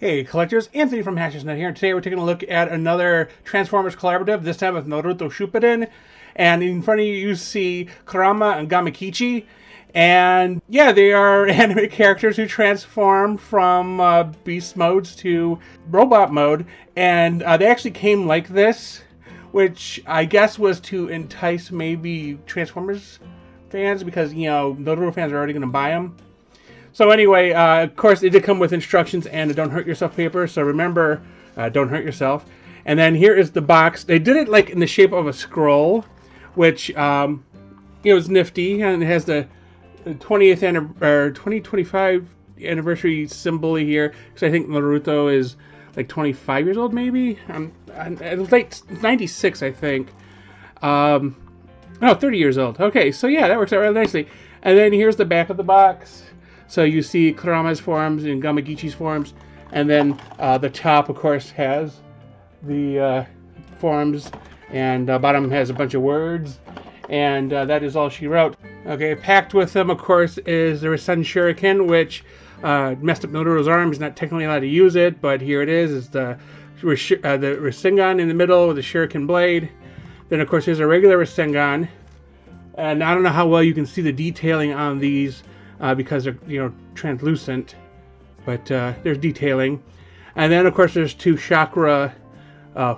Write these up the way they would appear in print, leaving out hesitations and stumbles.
Hey collectors, Anthony from Hasbro here, and today we're taking a look at another Transformers collaborative, this time with Naruto Shippuden. And in front of you, you see Kurama and Gamakichi. And yeah, they are anime characters who transform from beast modes to robot mode. And they actually came like this, which I guess was to entice maybe Transformers fans, because, you know, Naruto fans are already going to buy them. So anyway, of course, it did come with instructions and a don't hurt yourself paper. So remember, don't hurt yourself. And then here is the box. They did it like in the shape of a scroll, which is nifty, and it has the 2025 anniversary symbol here. Because I think Naruto is like 25 years old, maybe. Late 96, I think. No, 30 years old. Okay, so yeah, that works out really nicely. And then here's the back of the box. So you see Kurama's forms and Gamakichi's forms, and then the top, of course, has the forms, and bottom has a bunch of words, and that is all she wrote. Okay, packed with them, of course, is the Rasen Shuriken, which messed up Naruto's arm. He's not technically allowed to use it, but here it is. It's the Rasengan in the middle with the Shuriken blade. Then, of course, here's a regular Rasengan, and I don't know how well you can see the detailing on these. Because they're translucent, but there's detailing. And then of course there's two chakra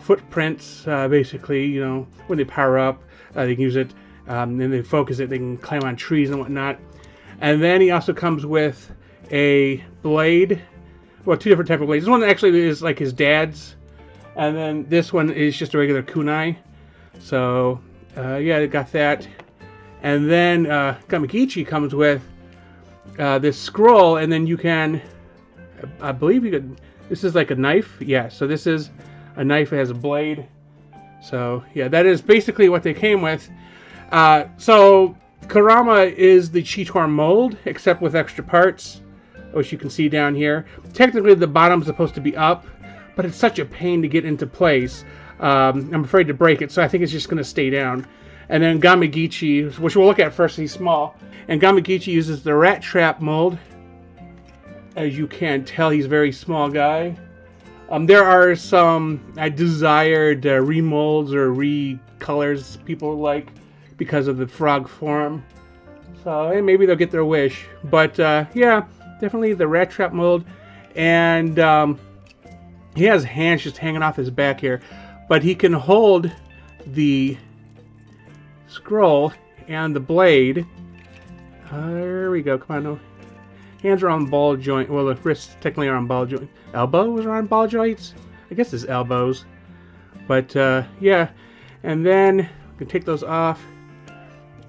footprints. Basically, when they power up, they can use it, and they focus it, they can climb on trees and whatnot. And then he also comes with a blade, well, two different types of blades. This one actually is like his dad's, and then this one is just a regular kunai. So yeah, they got that. And then Gamakichi comes with this scroll, and then you can, I believe you could, this is like a knife. Yeah, so this is a knife. It has a blade. So yeah, that is basically what they came with. So Kurama is the Cheetor mold, except with extra parts, which you can see down here. Technically the bottom's supposed to be up, but it's such a pain to get into place. I'm afraid to break it, so I think it's just going to stay down. And then Gamakichi, which we'll look at first, he's small. And Gamakichi uses the rat trap mold. As you can tell, he's a very small guy. There are some desired remolds or recolors people like because of the frog form. So hey, maybe they'll get their wish. But yeah, definitely the rat trap mold. And he has hands just hanging off his back here. But he can hold the scroll and the blade. There we go. Come on, no. Hands are on ball joint. Well, the wrists technically are on ball joint. Elbows are on ball joints. I guess it's elbows. But yeah, and then we can take those off.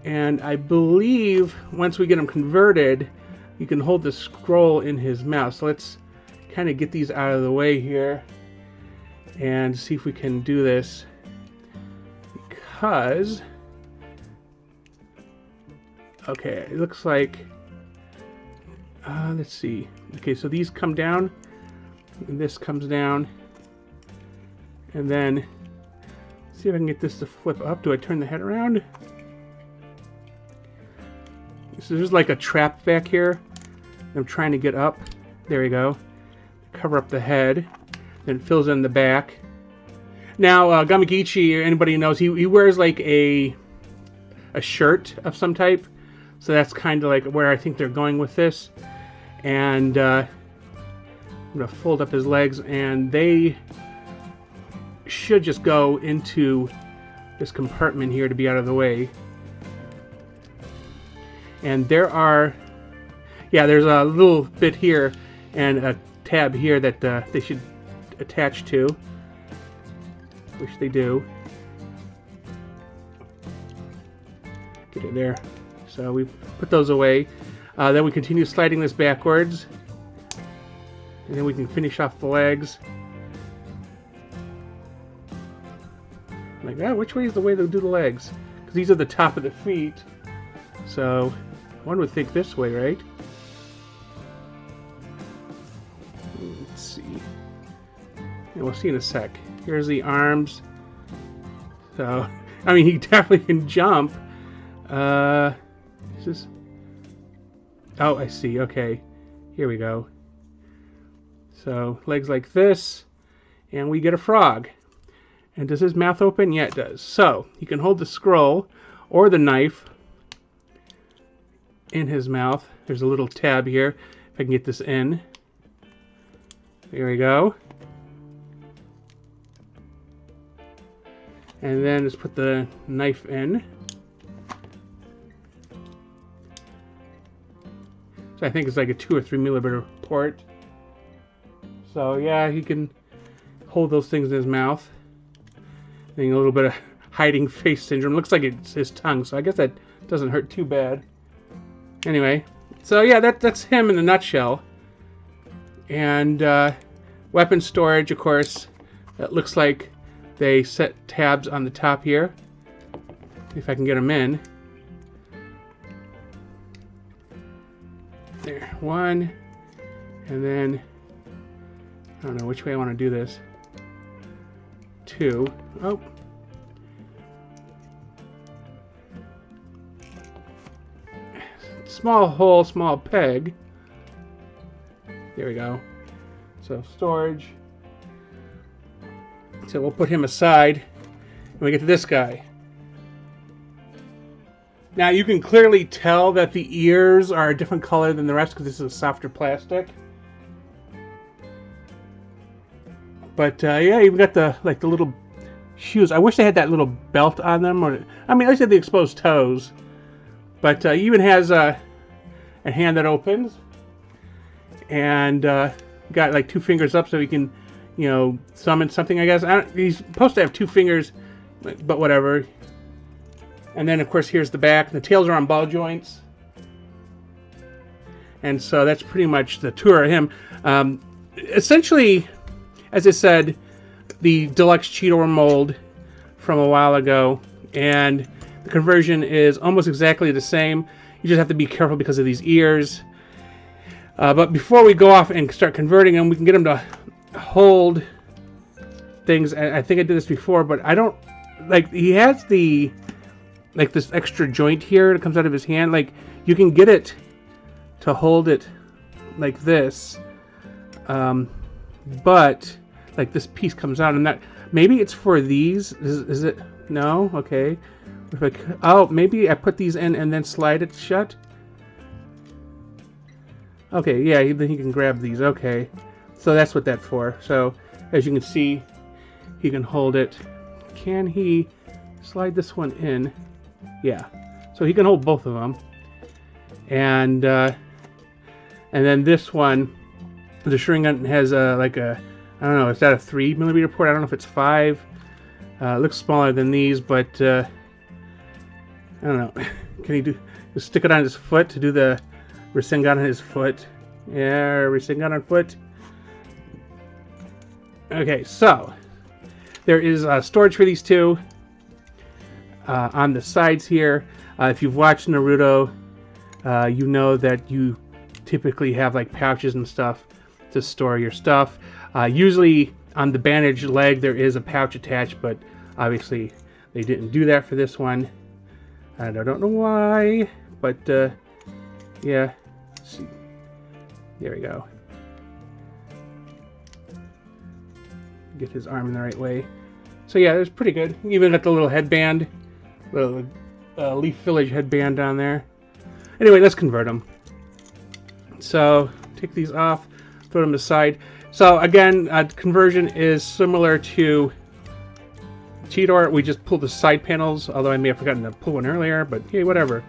And I believe once we get them converted, you can hold the scroll in his mouth. So let's kind of get these out of the way here and see if we can do this, because okay, it looks like, let's see. Okay, so these come down, and this comes down, and then see if I can get this to flip up. Do I turn the head around? So there's like a trap back here. I'm trying to get up. There we go. Cover up the head, then it fills in the back. Now, Gamakichi, or anybody who knows, he wears like a shirt of some type. So that's kind of like where I think they're going with this. And I'm going to fold up his legs, and they should just go into this compartment here to be out of the way. And there are, yeah, there's a little bit here and a tab here that they should attach to, which they do. Get it there. So we put those away. Then we continue sliding this backwards. And then we can finish off the legs. Like that, which way is the way to do the legs? Because these are the top of the feet. So one would think this way, right? Let's see. And we'll see in a sec. Here's the arms. So, I mean, he definitely can jump. Is this? Oh, I see. Okay. Here we go. So legs like this, and we get a frog. And does his mouth open? Yeah, it does. So you can hold the scroll or the knife in his mouth. There's a little tab here. If I can get this in. There we go. And then just put the knife in. So I think it's like a 2 or 3 millimeter port. So yeah, he can hold those things in his mouth. Getting a little bit of hiding face syndrome. Looks like it's his tongue, so I guess that doesn't hurt too bad. Anyway, so yeah, that's him in a nutshell. And weapon storage, of course. It looks like they set tabs on the top here. If I can get them in. There, one. And then, I don't know which way I want to do this. 2. Oh. Small hole, small peg. There we go. So storage. So we'll put him aside. And we get to this guy. Now you can clearly tell that the ears are a different color than the rest because this is a softer plastic. But yeah, you've got the the little shoes. I wish they had that little belt on them, or I mean, at least they had the exposed toes. But he even has a hand that opens, and got like 2 fingers up so he can, you know, summon something. I guess he's supposed to have 2 fingers, but whatever. And then of course here's the back. The tails are on ball joints, and so that's pretty much the tour of him. Essentially, as I said, the deluxe Cheetor mold from a while ago, and the conversion is almost exactly the same. You just have to be careful because of these ears. But before we go off and start converting them, we can get them to hold things. I think I did this before, but I don't like. He has the this extra joint here that comes out of his hand. Like you can get it to hold it like this, but like this piece comes out, and that maybe it's for these. Is it? No. Okay. If oh, maybe I put these in and then slide it shut. Okay, yeah, then he can grab these. Okay, so that's what that's for. So as you can see, he can hold it. Can he slide this one in? Yeah, so he can hold both of them. And then this one, the Sharingan has like a, I don't know, is that a 3 millimeter port? I don't know if it's 5. It looks smaller than these, but I don't know. Can he just stick it on his foot to do the Rasengan on his foot? Yeah, Rasengan on foot. Okay, so there is storage for these two on the sides here. If you've watched Naruto, you know that you typically have like pouches and stuff to store your stuff. Usually on the bandaged leg there is a pouch attached, but obviously they didn't do that for this one. And I don't know why, but yeah, let's see. There we go. Get his arm in the right way. So yeah, it's pretty good. Even got the little headband, little Leaf Village headband down there. Anyway, let's convert them. So take these off, throw them aside. So again, conversion is similar to Cheetor. We just pull the side panels, although I may have forgotten to pull one earlier, but hey, whatever.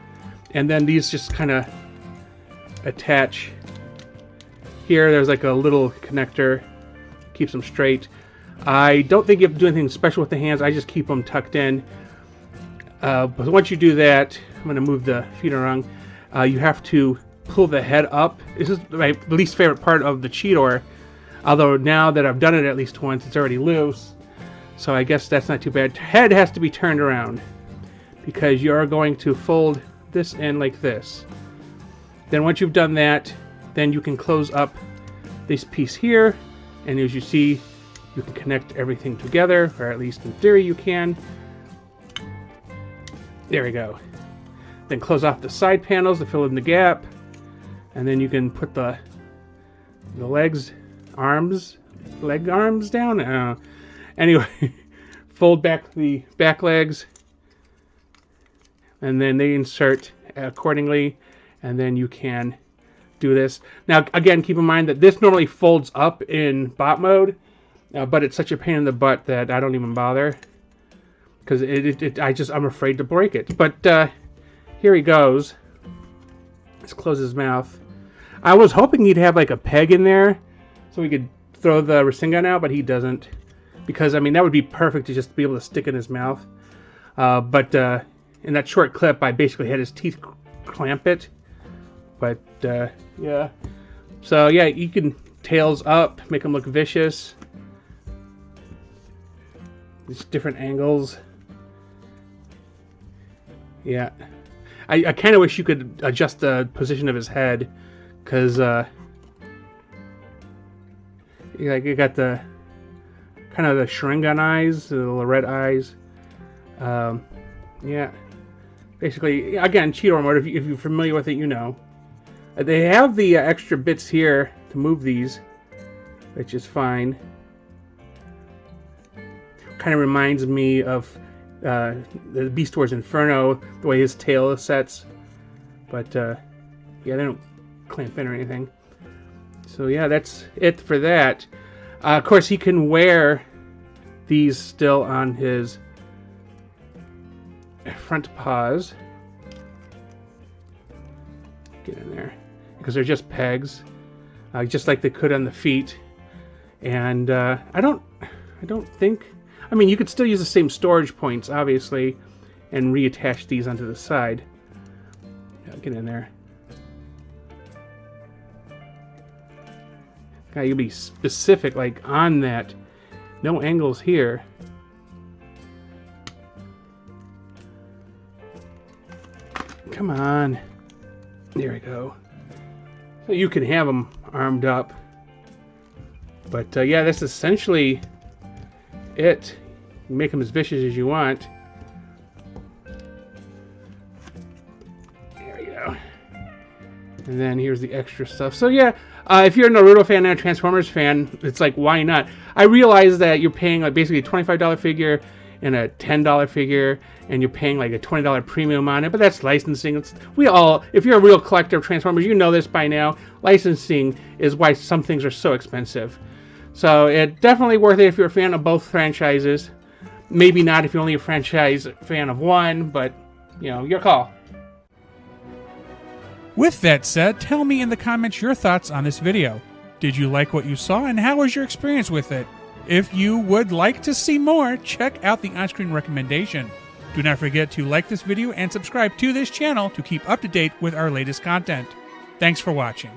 And then these just kind of attach here. There's like a little connector, keeps them straight. I don't think you have to do anything special with the hands. I just keep them tucked in. But once you do that, I'm going to move the feet around. You have to pull the head up. This is my least favorite part of the Cheetor. Although now that I've done it at least once, it's already loose. So I guess that's not too bad. Head has to be turned around because you're going to fold this in like this. Then once you've done that, then you can close up this piece here. And as you see, you can connect everything together, or at least in theory you can. There we go. Then close off the side panels to fill in the gap. And then you can put the legs leg arms down. Anyway, fold back the back legs, and then they insert accordingly, and then you can do this. Now, again, keep in mind that this normally folds up in bot mode, but it's such a pain in the butt that I don't even bother, because I'm afraid to break it. But here he goes. Let's close his mouth. I was hoping he'd have like a peg in there so we could throw the Rasengan out, but he doesn't, because I mean that would be perfect to just be able to stick in his mouth. But in that short clip, I basically had his teeth clamp it. But yeah, so yeah, you can tails up, make him look vicious. These different angles. Yeah, I kind of wish you could adjust the position of his head, because you got the kind of the Sharingan eyes, the little red eyes. Yeah, basically, again, Cheetor mode. If you're familiar with it, you know. They have the extra bits here to move these, which is fine. Kind of reminds me of the Beast Wars Inferno, the way his tail sets. But yeah, they don't clamp in or anything. So yeah, that's it for that. Of course, he can wear these still on his front paws. Get in there, because they're just pegs, just like they could on the feet. And I don't think. I mean, you could still use the same storage points, obviously, and reattach these onto the side. Yeah, get in there. Gotta be specific, like on that. No angles here. Come on. There we go. So you can have them armed up. But yeah, that's essentially it. You make them as vicious as you want. There we go. And then here's the extra stuff. So yeah, if you're a Naruto fan and a Transformers fan, it's like, why not? I realize that you're paying like basically a $25 figure and a $10 figure, and you're paying like a $20 premium on it, but that's licensing. If you're a real collector of Transformers, you know this by now. Licensing is why some things are so expensive. So it's definitely worth it if you're a fan of both franchises. Maybe not if you're only a franchise fan of one, but you know, your call. With that said, tell me in the comments your thoughts on this video. Did you like what you saw, and how was your experience with it? If you would like to see more, check out the on-screen recommendation. Do not forget to like this video and subscribe to this channel to keep up to date with our latest content. Thanks for watching.